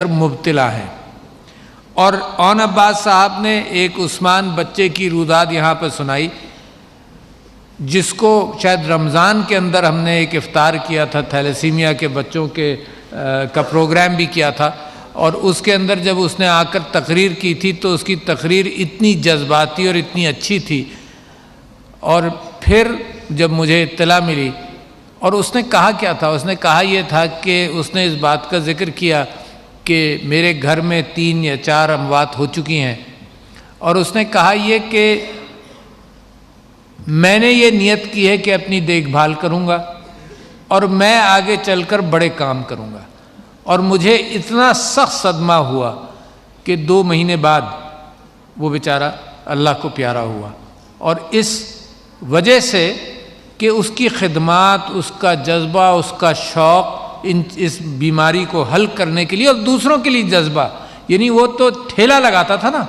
مبتلا ہیں۔ اور اون عباس صاحب نے ایک عثمان بچے کی روداد یہاں پہ سنائی، جس کو شاید رمضان کے اندر ہم نے ایک افطار کیا تھا، تھیلیسیمیا کے بچوں کا پروگرام بھی کیا تھا، اور اس کے اندر جب اس نے آ کر تقریر کی تھی تو اس کی تقریر اتنی جذباتی اور اتنی اچھی تھی۔ اور پھر جب مجھے اطلاع ملی، اور اس نے کہا کیا تھا، اس نے کہا یہ تھا کہ اس نے اس بات کا ذکر کیا کہ میرے گھر میں 3 یا 4 اموات ہو چکی ہیں، اور اس نے کہا یہ کہ میں نے یہ نیت کی ہے کہ اپنی دیکھ بھال کروں گا اور میں آگے چل کر بڑے کام کروں گا۔ اور مجھے اتنا سخت صدمہ ہوا کہ 2 مہینے بعد وہ بیچارہ اللہ کو پیارا ہوا، اور اس وجہ سے کہ اس کی خدمات، اس کا جذبہ، اس کا شوق اس بیماری کو حل کرنے کے لیے اور دوسروں کے لیے جذبہ، یعنی وہ تو ٹھیلا لگاتا تھا نا،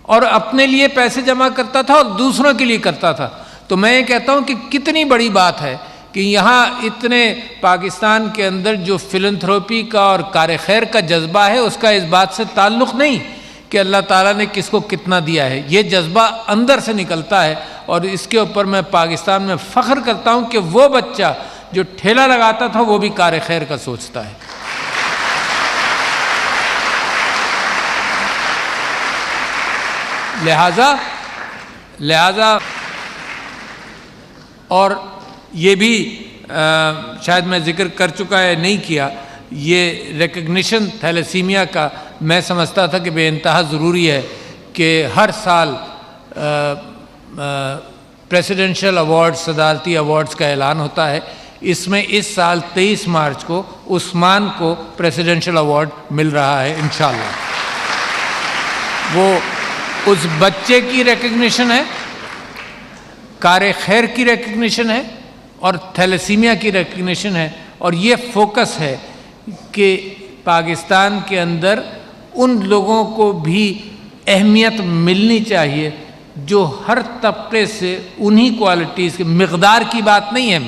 اور اپنے لیے پیسے جمع کرتا تھا اور دوسروں کے لیے کرتا تھا۔ تو میں یہ کہتا ہوں کہ کتنی بڑی بات ہے کہ یہاں اتنے پاکستان کے اندر جو فلنتھروپی کا اور کار خیر کا جذبہ ہے، اس کا اس بات سے تعلق نہیں کہ اللہ تعالیٰ نے کس کو کتنا دیا ہے، یہ جذبہ اندر سے نکلتا ہے۔ اور اس کے اوپر میں پاکستان میں فخر کرتا ہوں کہ وہ بچہ جو ٹھیلا لگاتا تھا وہ بھی کار خیر کا سوچتا ہے۔ لہذا اور یہ بھی شاید میں ذکر کر چکا ہے، نہیں کیا، یہ ریکگنیشن تھیلیسیمیا کا میں سمجھتا تھا کہ بے انتہا ضروری ہے کہ ہر سال پریسیڈنشل ایوارڈز، صدارتی ایوارڈز کا اعلان ہوتا ہے۔ اس میں اس سال 23 مارچ کو عثمان کو پریسیڈنشل ایوارڈ مل رہا ہے انشاءاللہ۔ وہ اس بچے کی ریکگنیشن ہے، کار خیر کی ریکگنیشن ہے، اور تھیلیسیمیا کی ریکگنیشن ہے، اور یہ فوکس ہے کہ پاکستان کے اندر ان لوگوں کو بھی اہمیت ملنی چاہیے جو ہر طبقے سے انہی کوالٹیز کے، مقدار کی بات نہیں ہے،